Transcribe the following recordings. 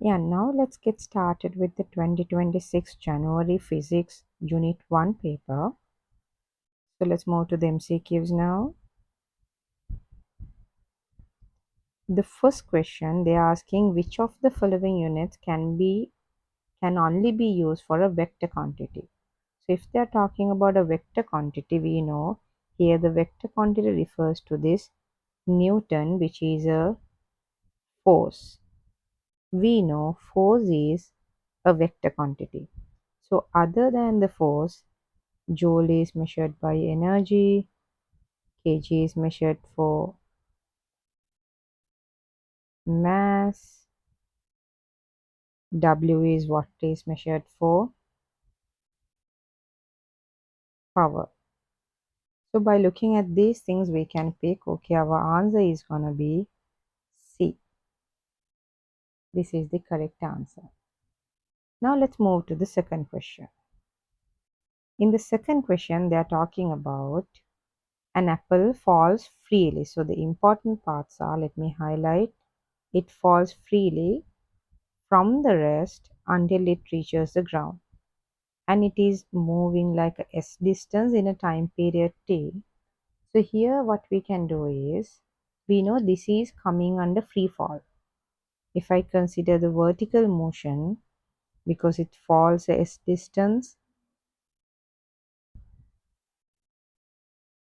Yeah, now let's get started with the 2026 January Physics Unit 1 paper. So let's move to the MCQs now. The first question, they are asking which of the following units can only be used for a vector quantity. So if they are talking about a vector quantity, we know here the vector quantity refers to this Newton, which is a force. We know force is a vector quantity. So other than the force, Joule is measured by energy, kg is measured for mass, W is what is measured for power. So by looking at these things, we can pick, okay, our answer is gonna be C. This is the correct answer. Now let's move to the second question. In the second question, they are talking about an apple falls freely. So the important parts are, let me highlight, it falls freely from the rest until it reaches the ground, and it is moving like a s distance in a time period t. So here what we can do is, we know this is coming under free fall. If I consider the vertical motion, because it falls a s distance,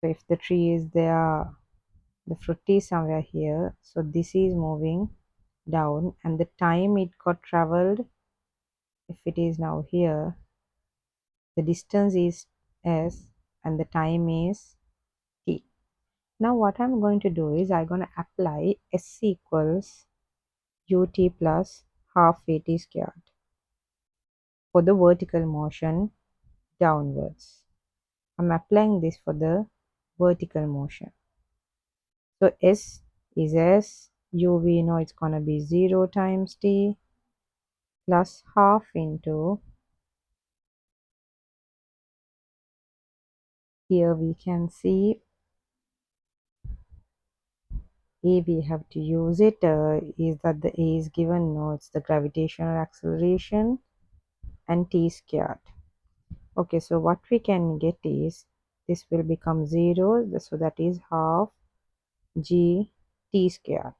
so if the tree is there, the fruit is somewhere here, so this is moving down, and the time it got traveled, if it is now here, the distance is s and the time is t. Now what I'm going to do is I'm going to apply s equals ut plus half at squared for the vertical motion downwards. I'm applying this for the vertical motion. So s is s, u we know it's going to be 0 times t plus half into, here we can see A, we have to use it, is that the A is given, no, it's the gravitational acceleration, and t squared. Okay, so what we can get is, this will become 0, so that is half g t squared.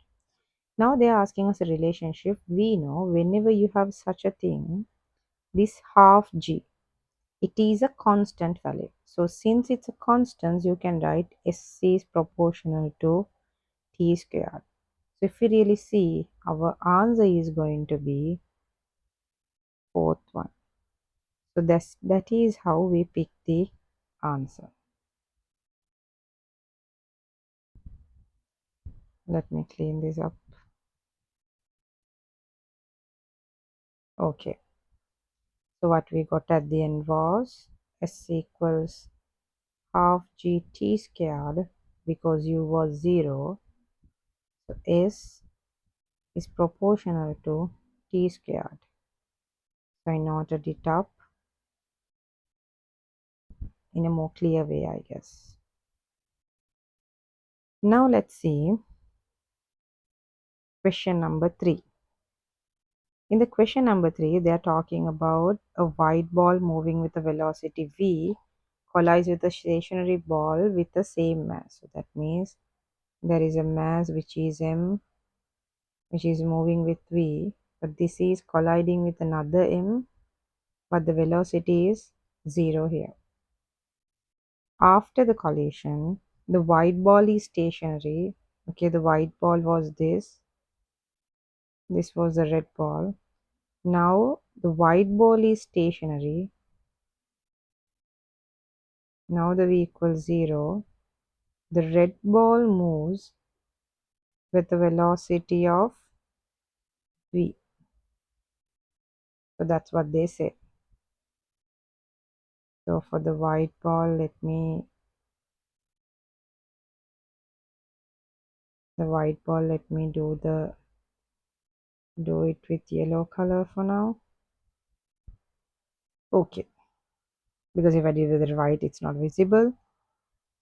Now they are asking us a relationship. We know whenever you have such a thing, this half g, it is a constant value. So since it's a constant, you can write s is proportional to t squared. So if we really see, our answer is going to be fourth one. So that is how we pick the answer. Let me clean this up. Okay. So what we got at the end was s equals half gt squared, because u was 0. So s is proportional to t squared. So I noted it up in a more clear way, I guess. Now let's see question number 3. In the question number 3, they are talking about a white ball moving with a velocity v collides with a stationary ball with the same mass. So that means there is a mass which is m, which is moving with v, but this is colliding with another m, but the velocity is 0 here. After the collision, the white ball is stationary. Okay, the white ball was this was the red ball. Now the white ball is stationary. Now the v equals 0. The red ball moves with the velocity of v. So that's what they say. So for the white ball, let me do it with yellow color for now. Okay, because if I do with the white, it's not visible.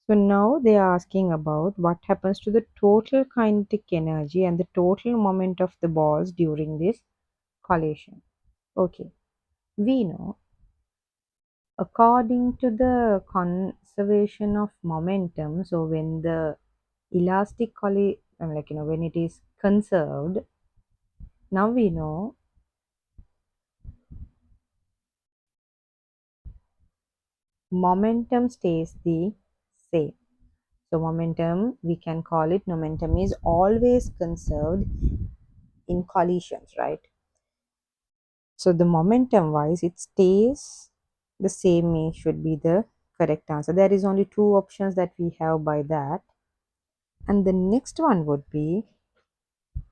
So now they are asking about what happens to the total kinetic energy and the total moment of the balls during this collision. Okay, we know according to the conservation of momentum, so when the elastic when it is conserved, now we know momentum stays the same. So momentum, we can call it momentum is always conserved in collisions, right? So the momentum wise, it stays the same, should be the correct answer. There is only two options that we have by that. And the next one would be,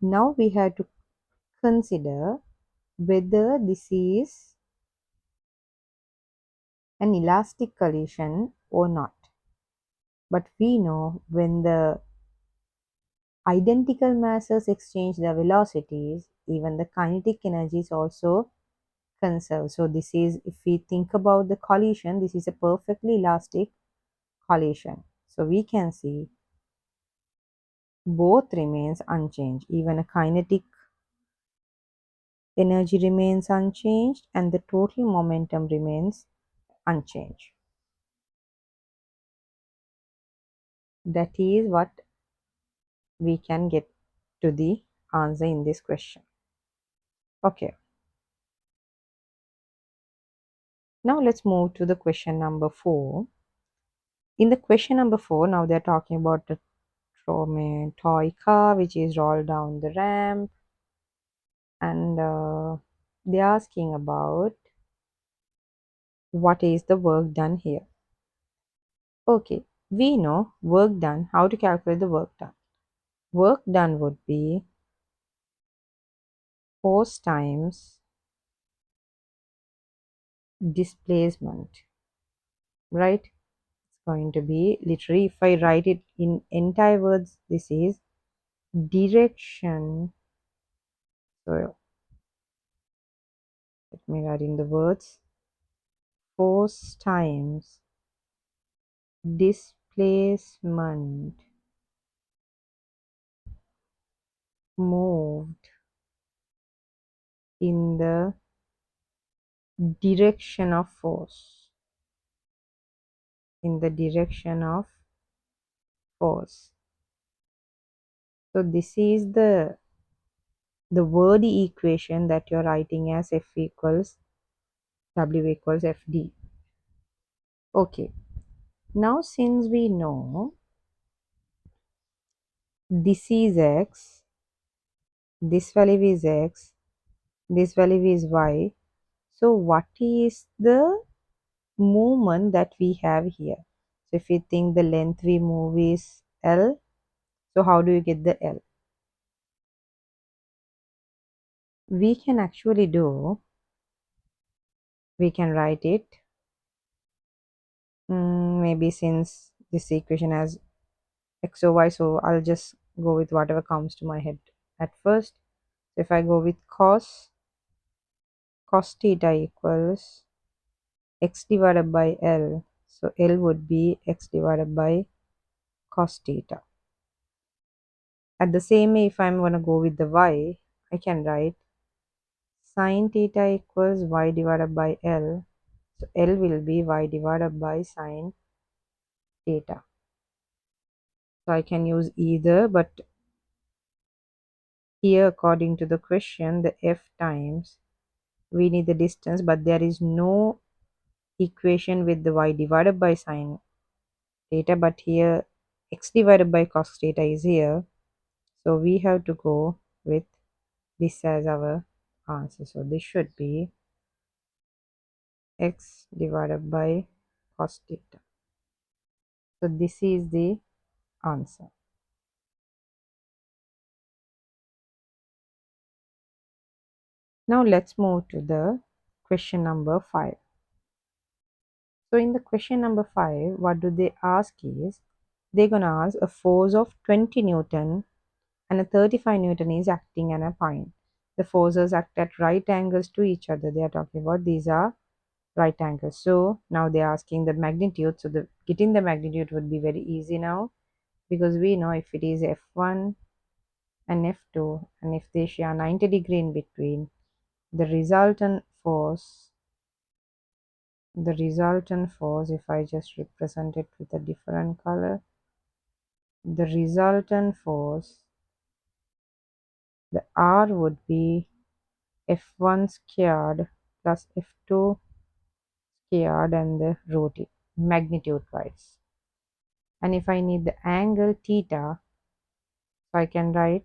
now we have to consider whether this is an elastic collision or not. But we know when the identical masses exchange their velocities, even the kinetic energy is also conserved. So this is, if we think about the collision, this is a perfectly elastic collision. So we can see both remains unchanged. Even a kinetic energy remains unchanged and the total momentum remains unchanged. That is what we can get to the answer in this question. Okay. Now let's move to the question number 4. In the question number 4, now they're talking about the toy car which is rolled down the ramp, and they're asking about what is the work done here. Okay, we know work done, how to calculate the work done. Work done would be force times displacement, right? It's going to be literally, if I write it in entire words, this is direction. So let me write in the words, force times displacement moved in the direction of force, in the direction of force. So this is the wordy equation that you're writing as F equals W equals FD. Okay, now since we know this is X, this value is X, this value is Y, so what is the movement that we have here? So if we think the length we move is L, so how do you get the L? We can actually do, we can write it, maybe since this equation has X or Y, so I'll just go with whatever comes to my head at first. So if I go with cos theta equals X divided by L, so L would be X divided by cos theta. At the same way, if I'm going to go with the Y, I can write sin theta equals Y divided by L. So L will be Y divided by sin theta. So I can use either, but here according to the question, the F times, we need the distance, but there is no equation with the Y divided by sin theta, but here X divided by cos theta is here. So we have to go with this as our answer. So this should be X divided by cos theta. So this is the answer. Now let's move to the question number 5. So in the question number 5, what do they ask is, they're going to ask a force of 20 Newton and a 35 Newton is acting on a point. The forces act at right angles to each other. They are talking about these are right angles. So now they're asking the magnitude. So getting the magnitude would be very easy now, because we know if it is F1 and F2 and if they share 90 degree in between, the resultant force, if I just represent it with a different color, the resultant force, the R would be F1 squared plus F2 squared and the magnitude wise. And if I need the angle theta, so I can write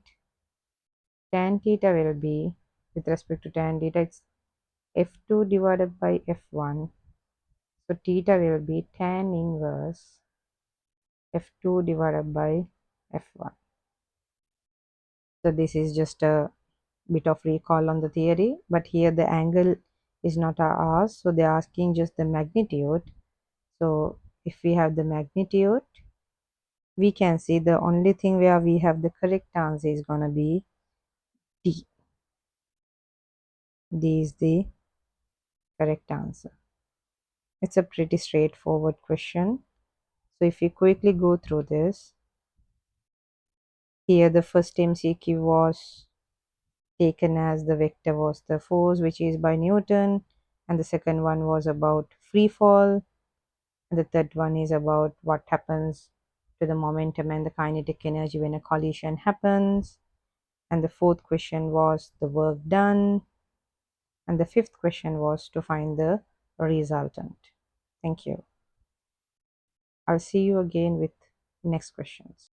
tan theta will be, with respect to tan theta, it's F2 divided by F1. So theta will be tan inverse F2 divided by F1. So this is just a bit of recall on the theory, but here the angle is not ours, so they're asking just the magnitude. So if we have the magnitude, we can see the only thing where we have the correct answer is gonna be D. D is the correct answer. It's a pretty straightforward question. So if you quickly go through this, here the first MCQ was taken as the vector was the force which is by Newton, and the second one was about free fall, and the third one is about what happens to the momentum and the kinetic energy when a collision happens, and the fourth question was the work done, and the fifth question was to find the resultant. Thank you. I'll see you again with next questions.